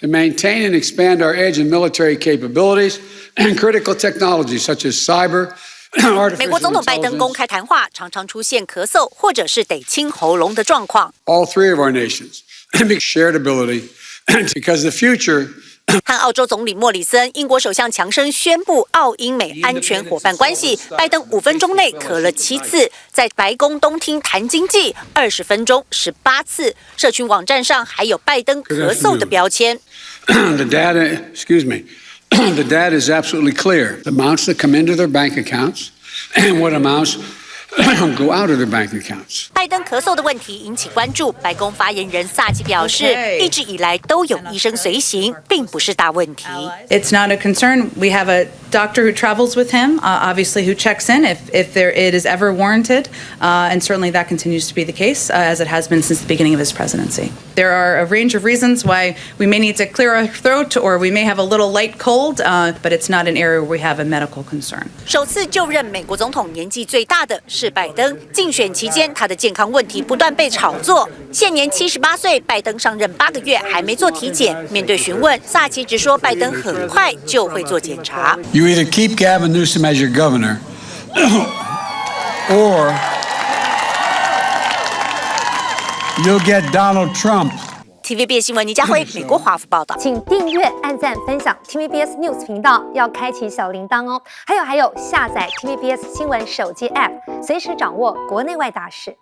to maintain and expand our edge and military capabilities and critical technologies such as cyber. 美国总统拜登公开谈话常常出现咳嗽或者是得清喉咙的状况。All three of our nations shared ability because the future. 和澳洲总理莫里森、英国首相强生宣布澳英美安全伙伴关系，拜登5分钟内咳了7次，在白宫东厅谈经济20分钟18次，社群网站上还有拜登咳嗽的标签。The data is absolutely clear. The amounts that come into their bank accounts and what amounts go out of their bank accounts. 拜登咳嗽的问题引起关注，白宫发言人萨基表示，一直以来都有医生随行，并不是大问题。It's not a concern. We have a doctor who travels with him, obviously who checks in if it is ever warranted, and certainly that continues to be the case as it has been since the beginning of his presidency. There are a range of reasons why we may need to clear our throat or we may have a little light cold, but it's not an area where we have a medical concern. 首次就任美国总统年纪最大的是拜登，竞选期间他的健康问题不断被炒作。现年78岁，拜登上任8个月还没做体检。面对询问，萨奇直说拜登很快就会做检查。You either keep Gavin Newsom as your governor, or you'll get Donald Trump. TVBS 新闻倪家辉，美国华府报道。请订阅、按赞、分享 TVBS News 频道，要开启小铃铛哦。还有，下载 TVBS 新闻手机 App， 随时掌握国内外大事。